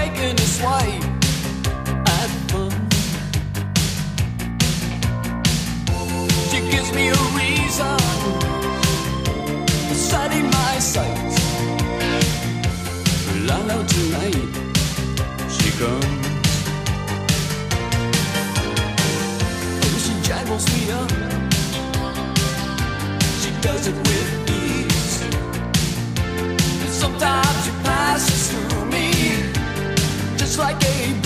making a swipe at fun. She gives me a reason for setting my sights. Well, I know tonight she comes. Oh, she jangles me up. She does it with ease. Sometimes she passes through me just like a